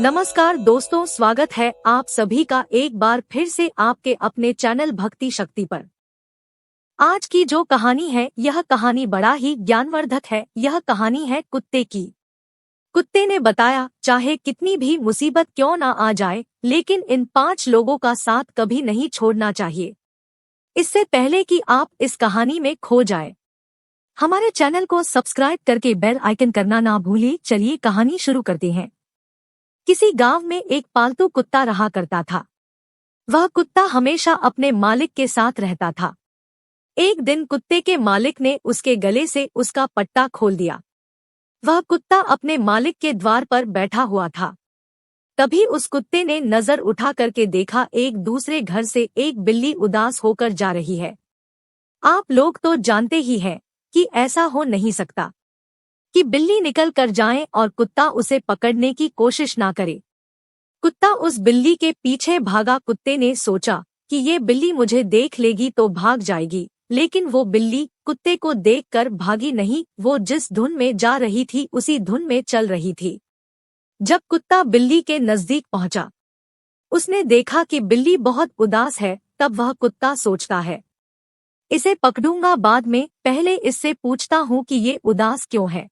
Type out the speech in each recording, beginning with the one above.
नमस्कार दोस्तों, स्वागत है आप सभी का एक बार फिर से आपके अपने चैनल भक्ति शक्ति पर। आज की जो कहानी है यह कहानी बड़ा ही ज्ञानवर्धक है। यह कहानी है कुत्ते की। कुत्ते ने बताया, चाहे कितनी भी मुसीबत क्यों ना आ जाए, लेकिन इन 5 लोगों का साथ कभी नहीं छोड़ना चाहिए। इससे पहले कि आप इस कहानी में खो जाए, हमारे चैनल को सब्सक्राइब करके बेल आइकन करना ना भूलिए। चलिए कहानी शुरू करते हैं। किसी गांव में एक पालतू कुत्ता रहा करता था। वह कुत्ता हमेशा अपने मालिक के साथ रहता था। एक दिन कुत्ते के मालिक ने उसके गले से उसका पट्टा खोल दिया। वह कुत्ता अपने मालिक के द्वार पर बैठा हुआ था। तभी उस कुत्ते ने नजर उठा करके देखा, एक दूसरे घर से एक बिल्ली उदास होकर जा रही है। आप लोग तो जानते ही हैं कि ऐसा हो नहीं सकता कि बिल्ली निकल कर जाए और कुत्ता उसे पकड़ने की कोशिश ना करे। कुत्ता उस बिल्ली के पीछे भागा। कुत्ते ने सोचा कि ये बिल्ली मुझे देख लेगी तो भाग जाएगी, लेकिन वो बिल्ली कुत्ते को देखकर भागी नहीं। वो जिस धुन में जा रही थी उसी धुन में चल रही थी। जब कुत्ता बिल्ली के नजदीक पहुंचा, उसने देखा कि बिल्ली बहुत उदास है। तब वह कुत्ता सोचता है, इसे पकड़ूंगा बाद में, पहले इससे पूछता हूँ कि ये उदास क्यों है।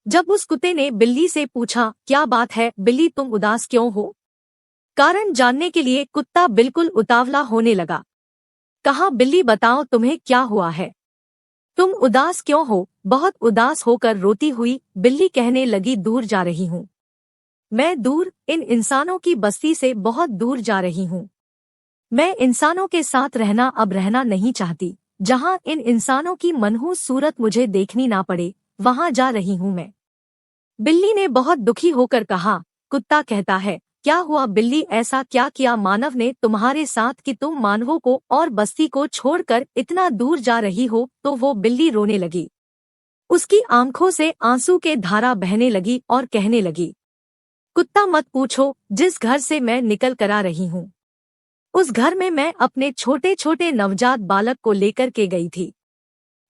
जब उस कुत्ते ने बिल्ली से पूछा, क्या बात है बिल्ली, तुम उदास क्यों हो? कारण जानने के लिए कुत्ता बिल्कुल उतावला होने लगा। कहा, बिल्ली बताओ तुम्हें क्या हुआ है, तुम उदास क्यों हो? बहुत उदास होकर रोती हुई बिल्ली कहने लगी, दूर जा रही हूँ मैं, दूर, इन इंसानों की बस्ती से बहुत दूर जा रही हूँ। मैं इंसानों के साथ अब रहना नहीं चाहती। जहाँ इन इंसानों की मनहूस सूरत मुझे देखनी ना पड़े, वहाँ जा रही हूँ मैं। बिल्ली ने बहुत दुखी होकर कहा। कुत्ता कहता है, क्या हुआ बिल्ली, ऐसा क्या किया मानव ने तुम्हारे साथ कि तुम मानवों को और बस्ती को छोड़कर इतना दूर जा रही हो? तो वो बिल्ली रोने लगी। उसकी आंखों से आंसू के धारा बहने लगी और कहने लगी, कुत्ता मत पूछो, जिस घर से मैं निकल कर आ रही हूँ उस घर में मैं अपने छोटे छोटे नवजात बालक को लेकर के गई थी।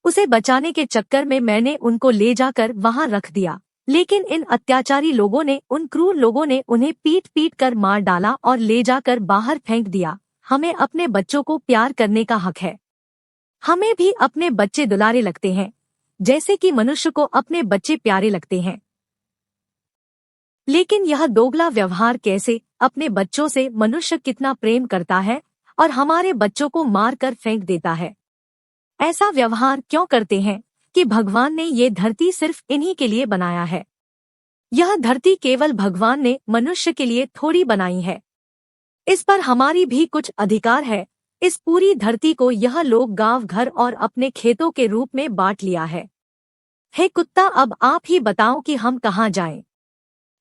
उसे बचाने के चक्कर में मैंने उनको ले जाकर वहां रख दिया, लेकिन इन अत्याचारी लोगों ने, उन क्रूर लोगों ने उन्हें पीट पीट कर मार डाला और ले जाकर बाहर फेंक दिया। हमें अपने बच्चों को प्यार करने का हक है। हमें भी अपने बच्चे दुलारे लगते हैं, जैसे कि मनुष्य को अपने बच्चे प्यारे लगते हैं। लेकिन यह दोगला व्यवहार कैसे? अपने बच्चों से मनुष्य कितना प्रेम करता है और हमारे बच्चों को मार कर फेंक देता है। ऐसा व्यवहार क्यों करते हैं कि भगवान ने ये धरती सिर्फ इन्हीं के लिए बनाया है। यह धरती केवल भगवान ने मनुष्य के लिए थोड़ी बनाई है। इस पर हमारी भी कुछ अधिकार है। इस पूरी धरती को यह लोग गांव, घर और अपने खेतों के रूप में बांट लिया है। हे कुत्ता, अब आप ही बताओ कि हम कहाँ जाएं?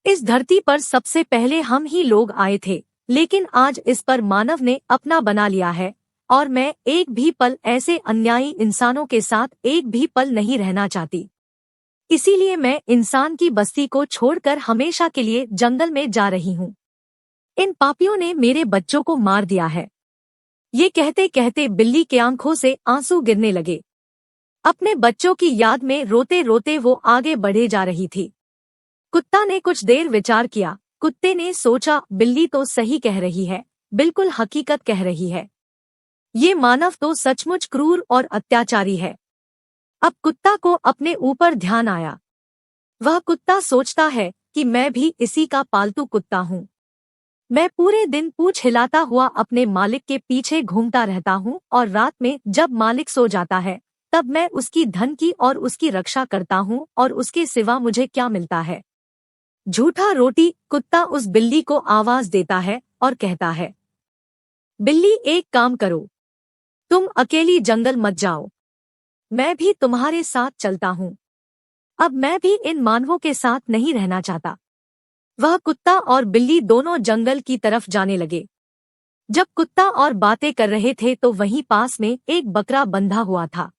इस धरती पर सबसे पहले हम ही लोग आए थे, लेकिन आज इस पर मानव ने अपना बना लिया है। और मैं एक भी पल ऐसे अन्यायी इंसानों के साथ एक भी पल नहीं रहना चाहती। इसीलिए मैं इंसान की बस्ती को छोड़कर हमेशा के लिए जंगल में जा रही हूँ। इन पापियों ने मेरे बच्चों को मार दिया है। ये कहते कहते बिल्ली के आंखों से आंसू गिरने लगे। अपने बच्चों की याद में रोते रोते वो आगे बढ़े जा रही थी। कुत्ता ने कुछ देर विचार किया। कुत्ते ने सोचा, बिल्ली तो सही कह रही है, बिल्कुल हकीकत कह रही है। ये मानव तो सचमुच क्रूर और अत्याचारी है। अब कुत्ता को अपने ऊपर ध्यान आया। वह कुत्ता सोचता है कि मैं भी इसी का पालतू कुत्ता हूँ। मैं पूरे दिन पूंछ हिलाता हुआ अपने मालिक के पीछे घूमता रहता हूँ और रात में जब मालिक सो जाता है तब मैं उसकी धन की और उसकी रक्षा करता हूँ, और उसके सिवा मुझे क्या मिलता है? झूठा रोटी। कुत्ता उस बिल्ली को आवाज देता है और कहता है, बिल्ली एक काम करो, तुम अकेली जंगल मत जाओ, मैं भी तुम्हारे साथ चलता हूँ। अब मैं भी इन मानवों के साथ नहीं रहना चाहता। वह कुत्ता और बिल्ली दोनों जंगल की तरफ जाने लगे। जब कुत्ता और बातें कर रहे थे तो वहीं पास में एक बकरा बंधा हुआ था।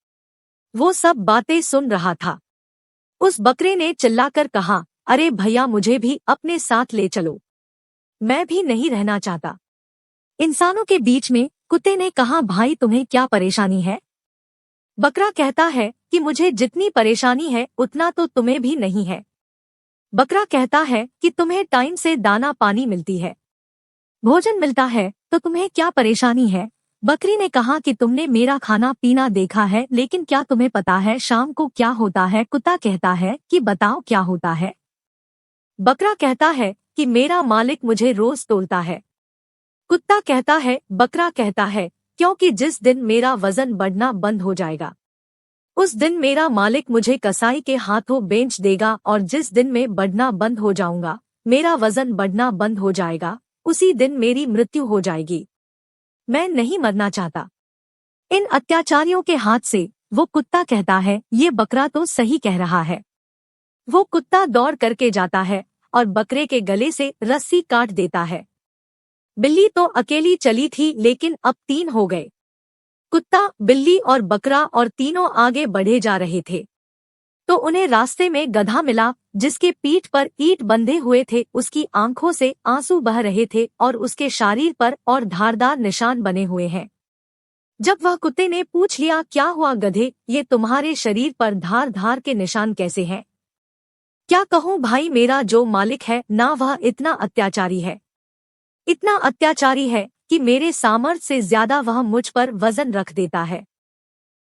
वो सब बातें सुन रहा था। उस बकरे ने चिल्लाकर कहा, अरे भैया, मुझे भी अपने साथ ले चलो, मैं भी नहीं रहना चाहता इंसानों के बीच में। कुत्ते ने कहा, भाई तुम्हें क्या परेशानी है? बकरा कहता है कि मुझे जितनी परेशानी है उतना तो तुम्हें भी नहीं है। बकरा कहता है कि तुम्हें टाइम से दाना पानी मिलती है, भोजन मिलता है, तो तुम्हें क्या परेशानी है। बकरी ने कहा कि तुमने मेरा खाना पीना देखा है, लेकिन क्या तुम्हें पता है शाम को क्या होता है। कुत्ता कहता है कि बताओ क्या होता है। बकरा कहता है कि मेरा मालिक मुझे रोज तोलता है। कुत्ता कहता है, बकरा कहता है, क्योंकि जिस दिन मेरा वजन बढ़ना बंद हो जाएगा उस दिन मेरा मालिक मुझे कसाई के हाथों बेच देगा, और जिस दिन मैं बढ़ना बंद हो जाऊंगा, मेरा वजन बढ़ना बंद हो जाएगा, उसी दिन मेरी मृत्यु हो जाएगी। मैं नहीं मरना चाहता इन अत्याचारियों के हाथ से। वो कुत्ता कहता है, ये बकरा तो सही कह रहा है। वो कुत्ता दौड़ करके जाता है और बकरे के गले से रस्सी काट देता है। बिल्ली तो अकेली चली थी, लेकिन अब 3 हो गए। कुत्ता, बिल्ली और बकरा और तीनों आगे बढ़े जा रहे थे, तो उन्हें रास्ते में गधा मिला जिसके पीठ पर ईंट बंधे हुए थे। उसकी आंखों से आंसू बह रहे थे और उसके शरीर पर और धारदार निशान बने हुए हैं। जब वह कुत्ते ने पूछ लिया, क्या हुआ गधे, ये तुम्हारे शरीर पर धार धार के निशान कैसे हैं? क्या कहूँ भाई, मेरा जो मालिक है ना, वह इतना अत्याचारी है, इतना अत्याचारी है कि मेरे सामर्थ्य से ज्यादा वह मुझ पर वजन रख देता है,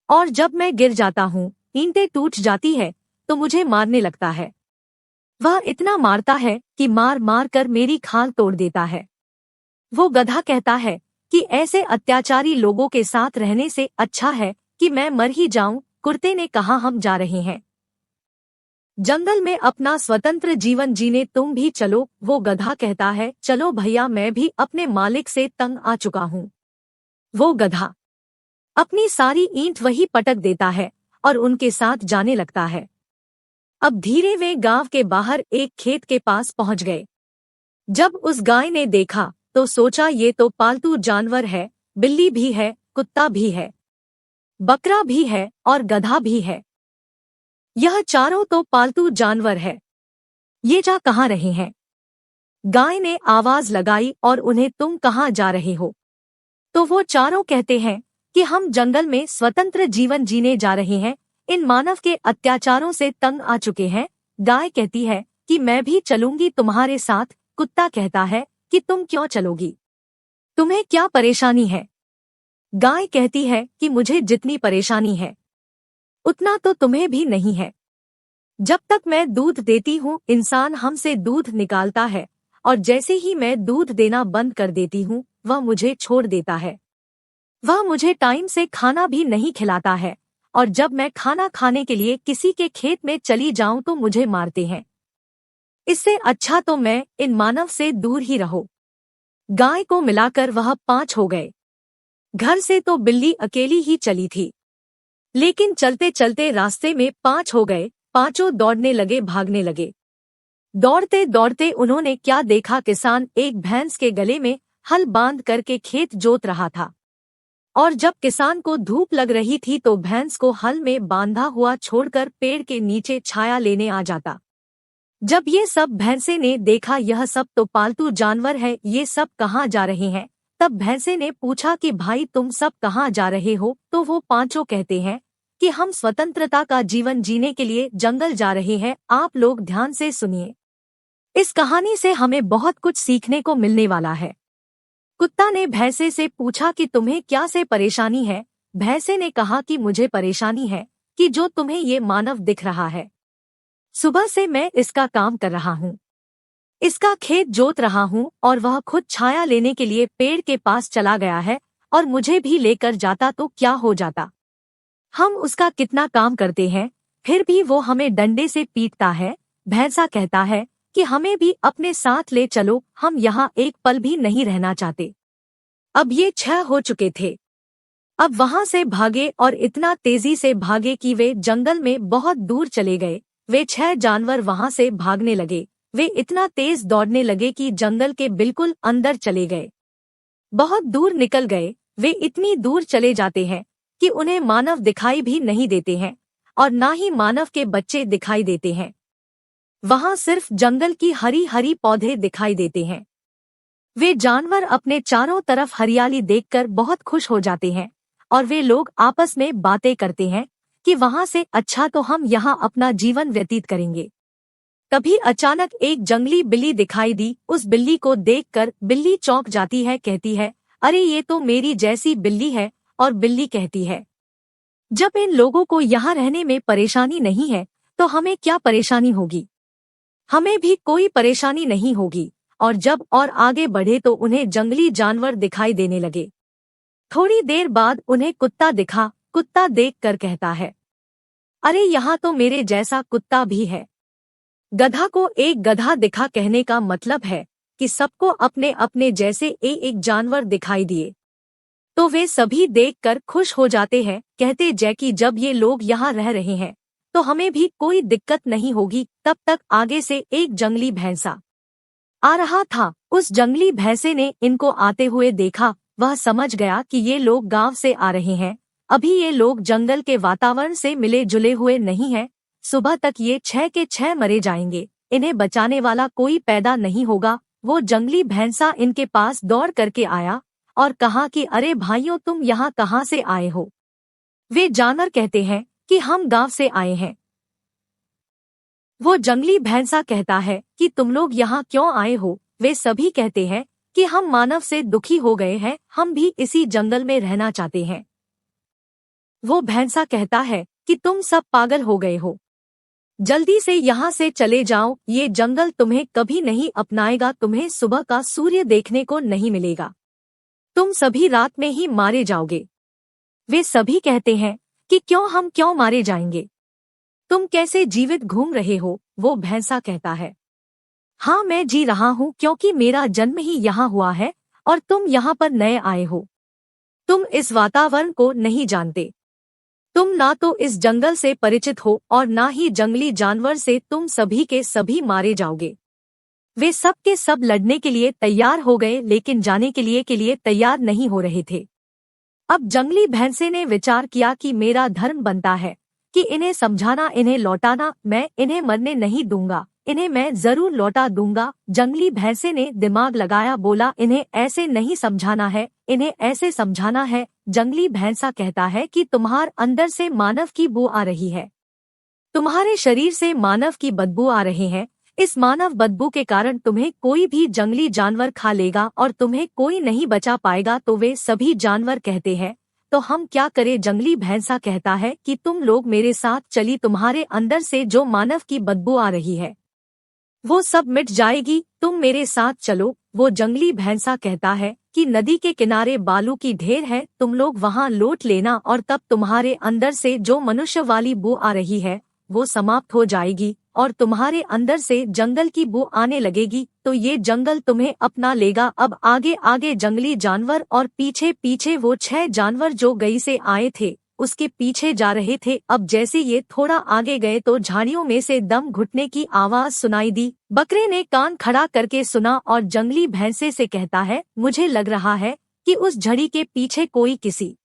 और जब मैं गिर जाता हूँ, ईंटें टूट जाती है, तो मुझे मारने लगता है। वह इतना मारता है कि मार मार कर मेरी खाल तोड़ देता है। वो गधा कहता है कि ऐसे अत्याचारी लोगों के साथ रहने से अच्छा है कि मैं मर ही जाऊं। कुत्ते ने कहा, हम जा रहे हैं जंगल में अपना स्वतंत्र जीवन जीने, तुम भी चलो। वो गधा कहता है, चलो भैया, मैं भी अपने मालिक से तंग आ चुका हूँ। वो गधा अपनी सारी ईंट वही पटक देता है और उनके साथ जाने लगता है। अब धीरे वे गांव के बाहर एक खेत के पास पहुंच गए। जब उस गाय ने देखा तो सोचा, ये तो पालतू जानवर है, बिल्ली भी है, कुत्ता भी है, बकरा भी है और गधा भी है। यह चारों तो पालतू जानवर है, ये जा कहाँ रहे हैं? गाय ने आवाज लगाई और उन्हें, तुम कहाँ जा रहे हो? तो वो चारों कहते हैं कि हम जंगल में स्वतंत्र जीवन जीने जा रहे हैं, इन मानव के अत्याचारों से तंग आ चुके हैं। गाय कहती है कि मैं भी चलूंगी तुम्हारे साथ। कुत्ता कहता है कि तुम क्यों चलोगी, तुम्हें क्या परेशानी है? गाय कहती है कि मुझे जितनी परेशानी है उतना तो तुम्हें भी नहीं है। जब तक मैं दूध देती हूँ, इंसान हमसे दूध निकालता है, और जैसे ही मैं दूध देना बंद कर देती हूँ, वह मुझे छोड़ देता है। वह मुझे टाइम से खाना भी नहीं खिलाता है, और जब मैं खाना खाने के लिए किसी के खेत में चली जाऊं तो मुझे मारते हैं। इससे अच्छा तो मैं इन मानव से दूर ही रहो। गाय को मिलाकर वह 5 हो गए। घर से तो बिल्ली अकेली ही चली थी, लेकिन चलते चलते रास्ते में 5 हो गए। पांचों दौड़ने लगे, भागने लगे। दौड़ते दौड़ते उन्होंने क्या देखा, किसान एक भैंस के गले में हल बांध करके खेत जोत रहा था। और जब किसान को धूप लग रही थी तो भैंस को हल में बांधा हुआ छोड़कर पेड़ के नीचे छाया लेने आ जाता। जब ये सब भैंसे ने देखा, यह सब तो पालतू जानवर है, ये सब कहाँ जा रहे हैं? तब भैंसे ने पूछा कि भाई, तुम सब कहाँ जा रहे हो? तो वो पांचों कहते हैं कि हम स्वतंत्रता का जीवन जीने के लिए जंगल जा रहे हैं। आप लोग ध्यान से सुनिए, इस कहानी से हमें बहुत कुछ सीखने को मिलने वाला है। कुत्ता ने भैंसे से पूछा कि तुम्हें क्या से परेशानी है? भैंसे ने कहा कि मुझे परेशानी है कि जो तुम्हें ये मानव दिख रहा है, सुबह से मैं इसका काम कर रहा हूँ, इसका खेत जोत रहा हूँ, और वह खुद छाया लेने के लिए पेड़ के पास चला गया है, और मुझे भी लेकर जाता तो क्या हो जाता। हम उसका कितना काम करते हैं, फिर भी वो हमें डंडे से पीटता है। भैंसा कहता है कि हमें भी अपने साथ ले चलो, हम यहाँ एक पल भी नहीं रहना चाहते। अब ये 6 हो चुके थे। अब वहां से भागे, और इतना तेजी से भागे कि वे जंगल में बहुत दूर चले गए। वे 6 जानवर वहां से भागने लगे। वे इतना तेज दौड़ने लगे कि जंगल के बिल्कुल अंदर चले गए। बहुत दूर निकल गए। वे इतनी दूर चले जाते हैं कि उन्हें मानव दिखाई भी नहीं देते हैं, और ना ही मानव के बच्चे दिखाई देते हैं। वहां सिर्फ जंगल की हरी हरी पौधे दिखाई देते हैं। वे जानवर अपने चारों तरफ हरियाली देखकर बहुत खुश हो जाते हैं, और वे लोग आपस में बातें करते हैं कि वहां से अच्छा तो हम यहाँ अपना जीवन व्यतीत करेंगे। तभी अचानक एक जंगली बिल्ली दिखाई दी। उस बिल्ली को देखकर बिल्ली चौंक जाती है, कहती है, अरे ये तो मेरी जैसी बिल्ली है। और बिल्ली कहती है, जब इन लोगों को यहाँ रहने में परेशानी नहीं है तो हमें क्या परेशानी होगी। हमें भी कोई परेशानी नहीं होगी। और जब और आगे बढ़े तो उन्हें जंगली जानवर दिखाई देने लगे। थोड़ी देर बाद उन्हें कुत्ता दिखा। कुत्ता देखकर कहता है, अरे यहाँ तो मेरे जैसा कुत्ता भी है। गधा को एक गधा दिखा, कहने का मतलब है कि सबको अपने अपने जैसे एक जानवर दिखाई दिए। तो वे सभी देखकर खुश हो जाते हैं। कहते जैकी जब ये लोग यहाँ रह रहे हैं तो हमें भी कोई दिक्कत नहीं होगी। तब तक आगे से एक जंगली भैंसा आ रहा था। उस जंगली भैंसे ने इनको आते हुए देखा। वह समझ गया कि ये लोग गांव से आ रहे हैं। अभी ये लोग जंगल के वातावरण से मिले जुले हुए नहीं हैं। सुबह तक ये 6 के 6 मरे जाएंगे। इन्हें बचाने वाला कोई पैदा नहीं होगा। वो जंगली भैंसा इनके पास दौड़ करके आया और कहा कि अरे भाइयों, तुम यहाँ कहाँ से आए हो। वे जानवर कहते हैं कि हम गांव से आए हैं। वो जंगली भैंसा कहता है कि तुम लोग यहाँ क्यों आए हो। वे सभी कहते हैं कि हम मानव से दुखी हो गए हैं, हम भी इसी जंगल में रहना चाहते हैं। वो भैंसा कहता है कि तुम सब पागल हो गए हो, जल्दी से यहाँ से चले जाओ। ये जंगल तुम्हें कभी नहीं अपनाएगा। तुम्हें सुबह का सूर्य देखने को नहीं मिलेगा। तुम सभी रात में ही मारे जाओगे। वे सभी कहते हैं कि हम क्यों मारे जाएंगे, तुम कैसे जीवित घूम रहे हो। वो भैंसा कहता है, हाँ मैं जी रहा हूँ, क्योंकि मेरा जन्म ही यहाँ हुआ है और तुम यहाँ पर नए आए हो। तुम इस वातावरण को नहीं जानते। तुम ना तो इस जंगल से परिचित हो और ना ही जंगली जानवर से। तुम सभी के सभी मारे जाओगे। वे सब के सब लड़ने के लिए तैयार हो गए, लेकिन जाने के लिए तैयार नहीं हो रहे थे। अब जंगली भैंसे ने विचार किया कि मेरा धर्म बनता है कि इन्हें समझाना, इन्हें लौटाना। मैं इन्हें मरने नहीं दूंगा, इन्हें मैं जरूर लौटा दूंगा। जंगली भैंसे ने दिमाग लगाया, बोला इन्हें ऐसे नहीं समझाना है, इन्हें ऐसे समझाना है। जंगली भैंसा कहता है कि तुम्हारे अंदर से मानव की बू आ रही है, तुम्हारे शरीर से मानव की बदबू आ रही है। इस मानव बदबू के कारण तुम्हें कोई भी जंगली जानवर खा लेगा और तुम्हें कोई नहीं बचा पाएगा। तो वे सभी जानवर कहते हैं, तो हम क्या करें। जंगली भैंसा कहता है कि तुम लोग मेरे साथ चली, तुम्हारे अंदर से जो मानव की बदबू आ रही है वो सब मिट जाएगी, तुम मेरे साथ चलो। वो जंगली भैंसा कहता है कि नदी के किनारे बालू की ढेर है, तुम लोग वहां लौट लेना और तब तुम्हारे अंदर से जो मनुष्य वाली बू आ रही है वो समाप्त हो जाएगी और तुम्हारे अंदर से जंगल की बू आने लगेगी। तो ये जंगल तुम्हें अपना लेगा। अब आगे आगे जंगली जानवर और पीछे पीछे वो 6 जानवर जो गई से आए थे उसके पीछे जा रहे थे। अब जैसे ये थोड़ा आगे गए तो झाड़ियों में से दम घुटने की आवाज सुनाई दी। बकरे ने कान खड़ा करके सुना और जंगली भैंसे से कहता है, मुझे लग रहा है कि उस झड़ी के पीछे कोई किसी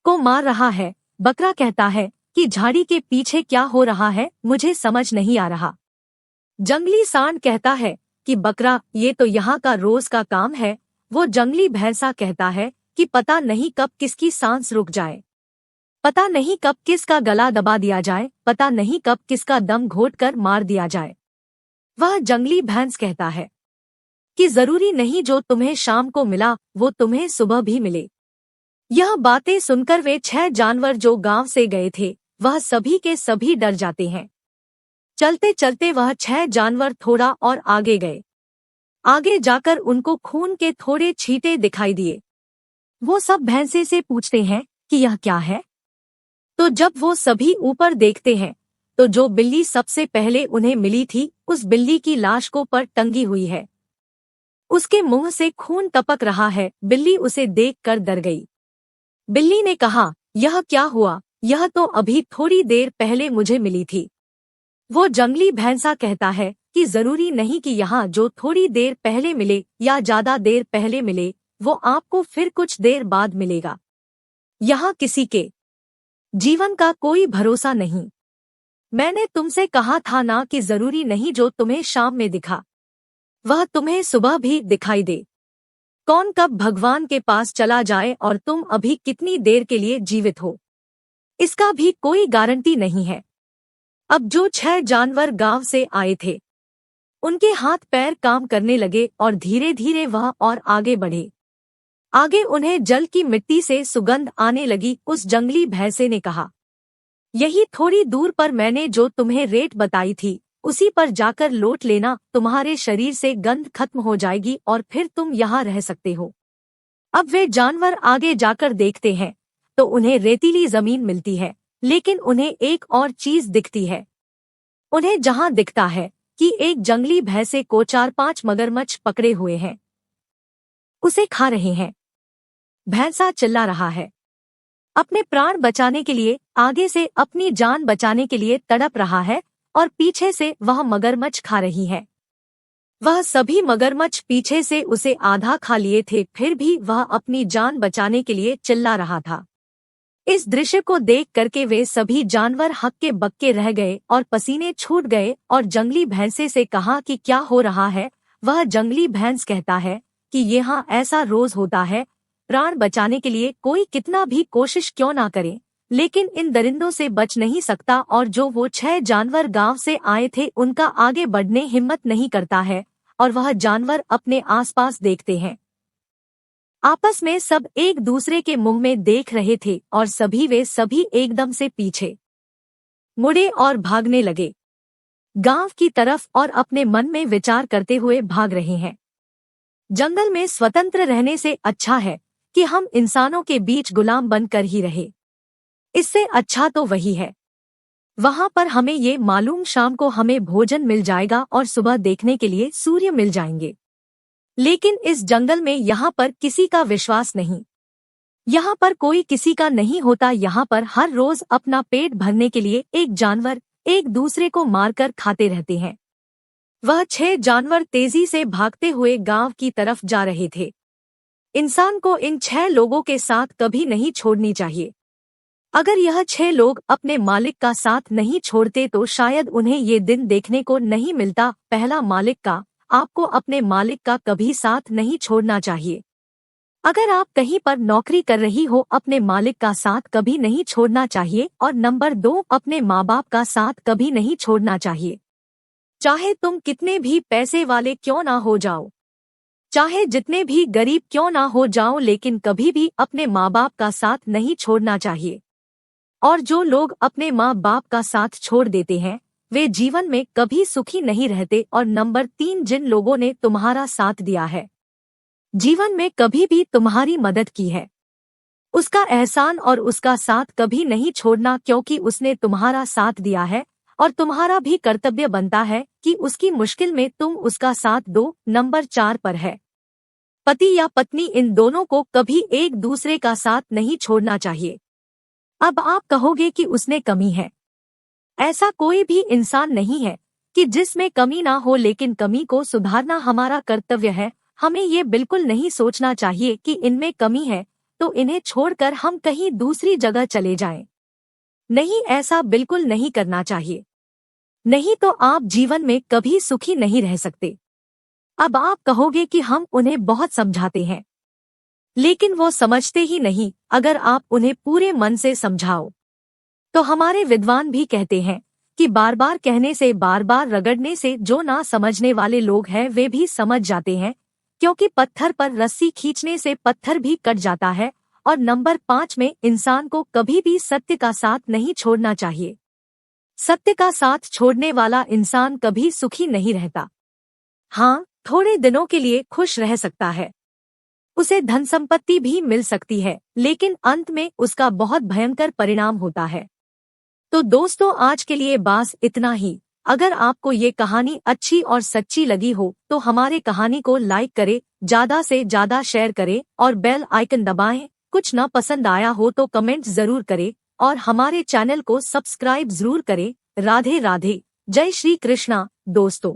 को मार रहा है। बकरा कहता है कि झाड़ी के पीछे क्या हो रहा है, मुझे समझ नहीं आ रहा। जंगली सांड कहता है कि बकरा, ये तो यहाँ का रोज का काम है। वो जंगली भैंसा कहता है कि पता नहीं कब किसकी सांस रुक जाए, पता नहीं कब किसका गला दबा दिया जाए, पता नहीं कब किसका दम घोट कर मार दिया जाए। वह जंगली भैंस कहता है कि जरूरी नहीं जो तुम्हें शाम को मिला वो तुम्हें सुबह भी मिले। यह बातें सुनकर वे 6 जानवर जो गांव से गए थे वह सभी के सभी डर जाते हैं। चलते चलते वह 6 जानवर थोड़ा और आगे गए। आगे जाकर उनको खून के थोड़े छींटे दिखाई दिए। वो सब भैंसे से पूछते हैं कि यह क्या है। तो जब वो सभी ऊपर देखते हैं तो जो बिल्ली सबसे पहले उन्हें मिली थी उस बिल्ली की लाश को पर टंगी हुई है। उसके मुंह से खून टपक रहा है। बिल्ली उसे देखकर डर गई। बिल्ली ने कहा, यह क्या हुआ, यह तो अभी थोड़ी देर पहले मुझे मिली थी। वो जंगली भैंसा कहता है कि जरूरी नहीं कि यहाँ जो थोड़ी देर पहले मिले या ज्यादा देर पहले मिले वो आपको फिर कुछ देर बाद मिलेगा। यहाँ किसी के जीवन का कोई भरोसा नहीं। मैंने तुमसे कहा था ना कि जरूरी नहीं जो तुम्हें शाम में दिखा वह तुम्हें सुबह भी दिखाई दे। कौन कब भगवान के पास चला जाए और तुम अभी कितनी देर के लिए जीवित हो इसका भी कोई गारंटी नहीं है। अब जो 6 जानवर गांव से आए थे, उनके हाथ पैर काम करने लगे और धीरे धीरे वह और आगे बढ़े। आगे उन्हें जल की मिट्टी से सुगंध आने लगी। उस जंगली भैंसे ने कहा, यही थोड़ी दूर पर मैंने जो तुम्हें रेत बताई थी, उसी पर जाकर लौट लेना। तुम्हारे शरीर से गंध खत्म हो जाएगी और फिर तुम यहाँ रह सकते हो। अब वे जानवर आगे जाकर देखते हैं तो उन्हें रेतीली जमीन मिलती है, लेकिन उन्हें एक और चीज दिखती है। उन्हें जहां दिखता है कि एक जंगली भैंसे को 4-5 मगरमच्छ पकड़े हुए हैं, उसे खा रहे हैं। भैंसा चिल्ला रहा है, अपने प्राण बचाने के लिए, आगे से अपनी जान बचाने के लिए तड़प रहा है और पीछे से वह मगरमच्छ खा रही है। वह सभी मगरमच्छ पीछे से उसे आधा खा लिए थे, फिर भी वह अपनी जान बचाने के लिए चिल्ला रहा था। इस दृश्य को देख करके वे सभी जानवर हक्के बक्के रह गए और पसीने छूट गए और जंगली भैंसे से कहा कि क्या हो रहा है। वह जंगली भैंस कहता है कि यहाँ ऐसा रोज होता है, प्राण बचाने के लिए कोई कितना भी कोशिश क्यों ना करे, लेकिन इन दरिंदों से बच नहीं सकता। और जो वो 6 जानवर गांव से आए थे, उनका आगे बढ़ने हिम्मत नहीं करता है और वह जानवर अपने आसपास देखते हैं। आपस में सब एक दूसरे के मुंह में देख रहे थे और वे सभी एकदम से पीछे मुड़े और भागने लगे गांव की तरफ और अपने मन में विचार करते हुए भाग रहे हैं। जंगल में स्वतंत्र रहने से अच्छा है कि हम इंसानों के बीच गुलाम बनकर ही रहे। इससे अच्छा तो वही है। वहां पर हमें ये मालूम शाम को हमें भोजन मिल जाएगा और सुबह देखने के लिए सूर्य मिल जाएंगे। लेकिन इस जंगल में यहाँ पर किसी का विश्वास नहीं, यहाँ पर कोई किसी का नहीं होता। यहाँ पर हर रोज अपना पेट भरने के लिए एक जानवर एक दूसरे को मारकर खाते रहते हैं। वह 6 जानवर तेजी से भागते हुए गांव की तरफ जा रहे थे। इंसान को इन 6 लोगों के साथ कभी नहीं छोड़नी चाहिए। अगर यह 6 लोग अपने मालिक का साथ नहीं छोड़ते तो शायद उन्हें ये दिन देखने को नहीं मिलता। पहला, मालिक का, आपको अपने मालिक का कभी साथ नहीं छोड़ना चाहिए। अगर आप कहीं पर नौकरी कर रही हो, अपने मालिक का साथ कभी नहीं छोड़ना चाहिए। और नंबर 2, अपने माँ बाप का साथ कभी नहीं छोड़ना चाहिए। चाहे तुम कितने भी पैसे वाले क्यों ना हो जाओ, चाहे जितने भी गरीब क्यों ना हो जाओ, लेकिन कभी भी अपने माँ बाप का साथ नहीं छोड़ना चाहिए। और जो लोग अपने माँ बाप का साथ छोड़ देते हैं, वे जीवन में कभी सुखी नहीं रहते। और नंबर 3, जिन लोगों ने तुम्हारा साथ दिया है, जीवन में कभी भी तुम्हारी मदद की है, उसका एहसान और उसका साथ कभी नहीं छोड़ना, क्योंकि उसने तुम्हारा साथ दिया है और तुम्हारा भी कर्तव्य बनता है कि उसकी मुश्किल में तुम उसका साथ दो। नंबर 4 पर है, पति या पत्नी, इन दोनों को कभी एक दूसरे का साथ नहीं छोड़ना चाहिए। अब आप कहोगे कि उसने कमी है। ऐसा कोई भी इंसान नहीं है कि जिसमें कमी ना हो, लेकिन कमी को सुधारना हमारा कर्तव्य है। हमें ये बिल्कुल नहीं सोचना चाहिए कि इनमें कमी है तो इन्हें छोड़कर हम कहीं दूसरी जगह चले जाएं। नहीं, ऐसा बिल्कुल नहीं करना चाहिए, नहीं तो आप जीवन में कभी सुखी नहीं रह सकते। अब आप कहोगे कि हम उन्हें बहुत समझाते हैं, लेकिन वो समझते ही नहीं। अगर आप उन्हें पूरे मन से समझाओ तो हमारे विद्वान भी कहते हैं कि बार बार कहने से, बार बार रगड़ने से जो ना समझने वाले लोग हैं वे भी समझ जाते हैं, क्योंकि पत्थर पर रस्सी खींचने से पत्थर भी कट जाता है। और नंबर 5 में, इंसान को कभी भी सत्य का साथ नहीं छोड़ना चाहिए। सत्य का साथ छोड़ने वाला इंसान कभी सुखी नहीं रहता। हाँ, थोड़े दिनों के लिए खुश रह सकता है, उसे धन संपत्ति भी मिल सकती है, लेकिन अंत में उसका बहुत भयंकर परिणाम होता है। तो दोस्तों, आज के लिए बस इतना ही। अगर आपको ये कहानी अच्छी और सच्ची लगी हो तो हमारे कहानी को लाइक करें, ज्यादा से ज्यादा शेयर करें और बेल आइकन दबाएं। कुछ न पसंद आया हो तो कमेंट जरूर करें और हमारे चैनल को सब्सक्राइब जरूर करें। राधे राधे, जय श्री कृष्णा दोस्तों।